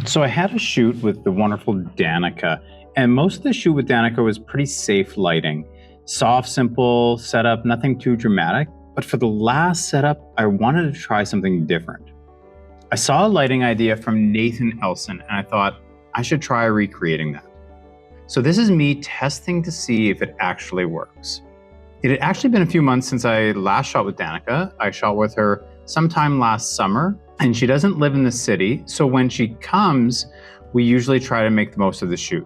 So I had a shoot with the wonderful Danica, and most of the shoot with Danica was pretty safe lighting. Soft, simple setup, nothing too dramatic. But for the last setup, I wanted to try something different. I saw a lighting idea from Nathan Elson, and I thought I should try recreating that. So this is me testing to see if it actually works. It had actually been a few months since I last shot with Danica. I shot with her sometime last summer, and she doesn't live in the city, so when she comes, we usually try to make the most of the shoot.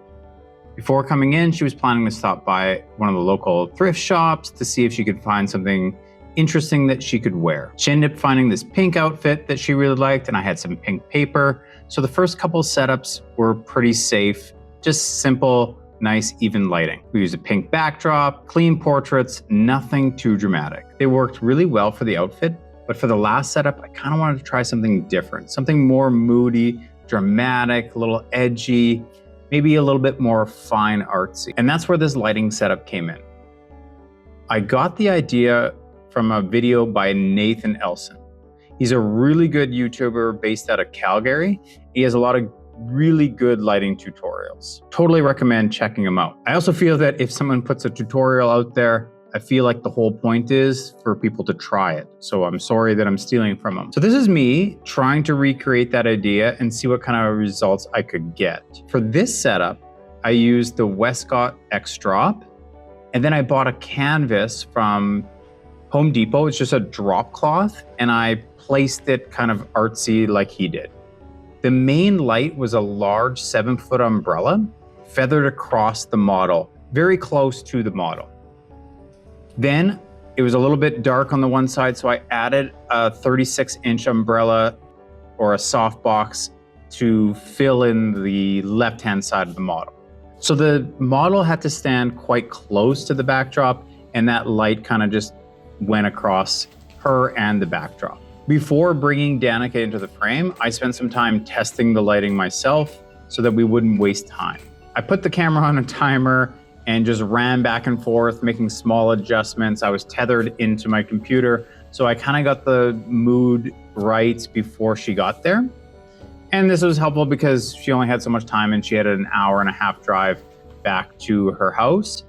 Before coming in, she was planning to stop by one of the local thrift shops to see if she could find something interesting that she could wear. She ended up finding this pink outfit that she really liked, and I had some pink paper. So the first couple setups were pretty safe, just simple, nice, even lighting. We used a pink backdrop, clean portraits, nothing too dramatic. They worked really well for the outfit, but for the last setup, I kind of wanted to try something different, something more moody, dramatic, a little edgy, maybe a little bit more fine artsy. And that's where this lighting setup came in. I got the idea from a video by Nathan Elson. He's a really good YouTuber based out of Calgary. He has a lot of really good lighting tutorials. Totally recommend checking him out. I also feel that if someone puts a tutorial out there, I feel like the whole point is for people to try it. So I'm sorry that I'm stealing from him. So this is me trying to recreate that idea and see what kind of results I could get. For this setup, I used the Westcott X Drop, and then I bought a canvas from Home Depot. It's just a drop cloth, and I placed it kind of artsy like he did. The main light was a large 7-foot umbrella feathered across the model, very close to the model. Then it was a little bit dark on the one side, so I added a 36-inch umbrella or a softbox to fill in the left-hand side of the model. So the model had to stand quite close to the backdrop, and that light kind of just went across her and the backdrop. Before bringing Danica into the frame, I spent some time testing the lighting myself so that we wouldn't waste time. I put the camera on a timer and just ran back and forth, making small adjustments. I was tethered into my computer, so I kind of got the mood right before she got there. And this was helpful because she only had so much time and she had an hour-and-a-half drive back to her house.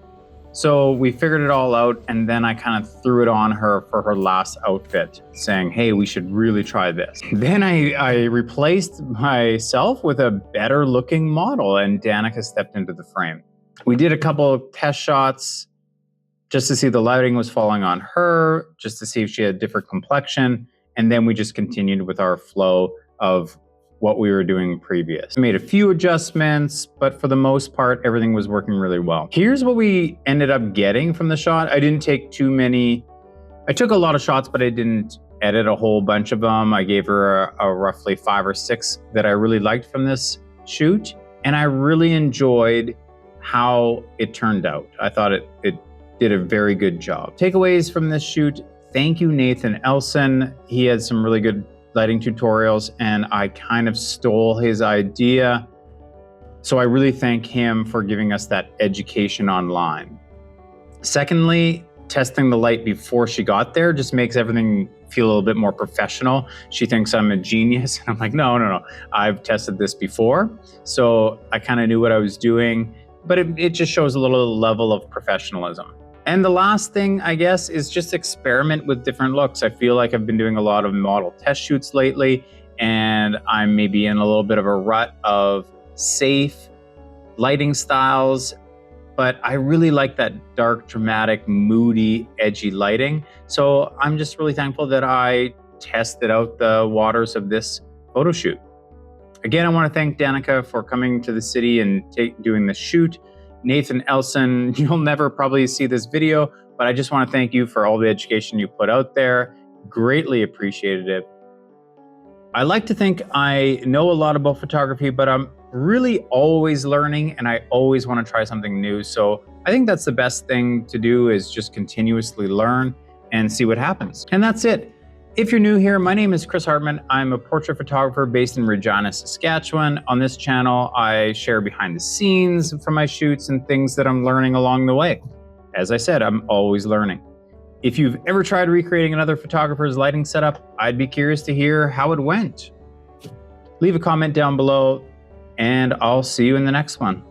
So we figured it all out, and then I kind of threw it on her for her last outfit, saying, hey, we should really try this. Then I replaced myself with a better looking model, and Danica stepped into the frame. We did a couple of test shots just to see the lighting was falling on her, just to see if she had a different complexion. And then we just continued with our flow of what we were doing previous. I made a few adjustments, but for the most part, everything was working really well. Here's what we ended up getting from the shot. I didn't take too many. I took a lot of shots, but I didn't edit a whole bunch of them. I gave her a roughly 5 or 6 that I really liked from this shoot. And I really enjoyed how it turned out. I thought it did a very good job. Takeaways from this shoot: thank you, Nathan Elson. He had some really good lighting tutorials, and I kind of stole his idea. So I really thank him for giving us that education online. Secondly, testing the light before she got there just makes everything feel a little bit more professional. She thinks I'm a genius, and I'm like, no. I've tested this before. So I kind of knew what I was doing, but it just shows a little level of professionalism. And the last thing, I guess, is just experiment with different looks. I feel like I've been doing a lot of model test shoots lately, and I'm maybe in a little bit of a rut of safe lighting styles, but I really like that dark, dramatic, moody, edgy lighting. So I'm just really thankful that I tested out the waters of this photo shoot. Again, I want to thank Danica for coming to the city and doing the shoot. Nathan Elson, you'll never probably see this video, but I just want to thank you for all the education you put out there. Greatly appreciated it. I like to think I know a lot about photography, but I'm really always learning, and I always want to try something new. So I think that's the best thing to do, is just continuously learn and see what happens. And that's it. If you're new here, my name is Chris Hartman. I'm a portrait photographer based in Regina, Saskatchewan. On this channel, I share behind the scenes from my shoots and things that I'm learning along the way. As I said, I'm always learning. If you've ever tried recreating another photographer's lighting setup, I'd be curious to hear how it went. Leave a comment down below. and I'll see you in the next one.